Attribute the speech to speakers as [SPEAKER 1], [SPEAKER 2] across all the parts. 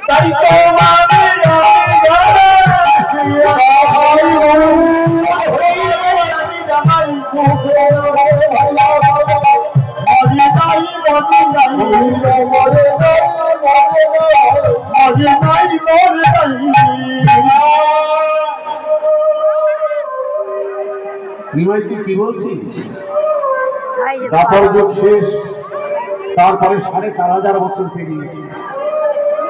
[SPEAKER 1] তাই নিমাই তুই কি বলছিস? দাপর যুগ শেষ, তারপরে ৪,৫০০ বছর পেরিয়েছিস,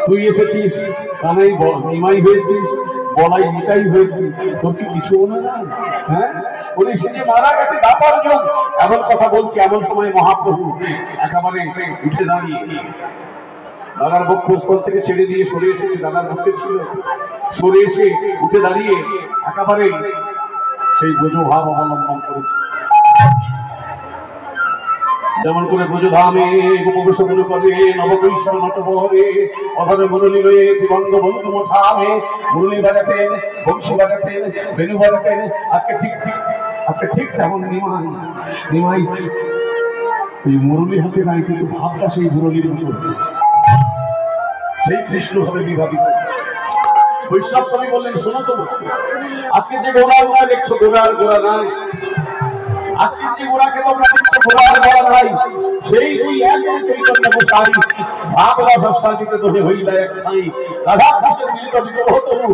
[SPEAKER 1] তুই এসেছিস কানাই নিমাই হয়েছিস, বলাই নিতাই হয়েছিস, তোর কি কিছু মনে নাই? হ্যাঁ, উনি সে যে মারা গেছে দাপর যুগ, এমন কথা বলছি। এমন সময় মহাপ্রভু একেবারে উঠে দাঁড়িয়ে দাদার বক্ষস্থল থেকে ছেড়ে দিয়ে সরে এসেছে, দাদার মুখে ছিল, সরে এসে উঠে দাঁড়িয়ে একেবারে সেই ব্রজভাব অবলম্বন করেছে। যেমন করে ব্রজধামে গোপবেশগুলো করে নবকৈশোর নটবরে অধরে মুরলী রয়ে দিবঙ্গ বন্ধু মোঠামে মুরলী বাজাতেন, বংশী বাজাতেন, বেনু বাজাতেন। আজকে ঠিক তেমন নিমাই এই মুরলী হাতে নাই, কিন্তু ভাবটা সেই মুরলীর মতো হয়েছে, সেই কৃষ্ণ ভাবে বিভাবিত। বৈষ্ণব কবি বললেন, শোনো তো, আজকে যে গোড়া দেখছো, গোড়া নাই। আজকে যে গোড়াকে তোমরা দেখছো, গোড়ার গোড়া নাই। সেই দুই এক চৈতন্য গোসাই ভাগবত শান্তিতে দোহে হইলা এক ঠাই। রাধা কৃষ্ণের মিলিত বিগ্রহ তরু,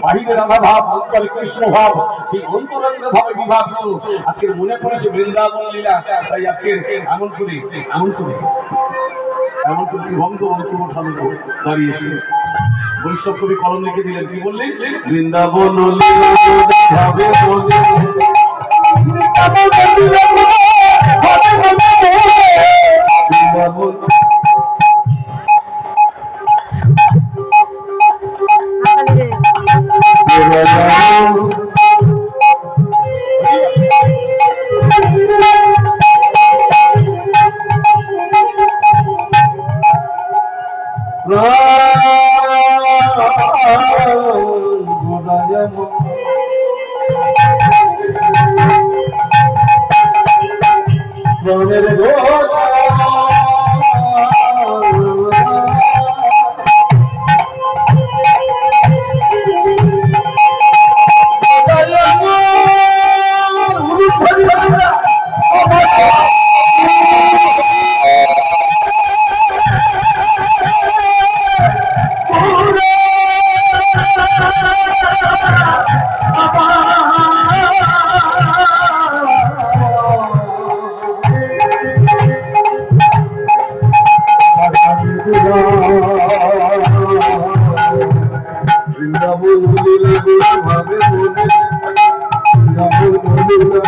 [SPEAKER 1] বাহিরে রাধা ভাব, অন্তরে কৃষ্ণ ভাব, সেই অন্তরঙ্গ ভাবে বিভাবিত। আজকের মনে পড়েছে বৃন্দাবন লীলা, তাই আজকের এমন করে ভঙ্গ অন্তর দাঁড়িয়েছে। বৈষ্ণব কবি কলম লিখে দিলেন, কি বললেন? বৃন্দাবন বৃন্দাবন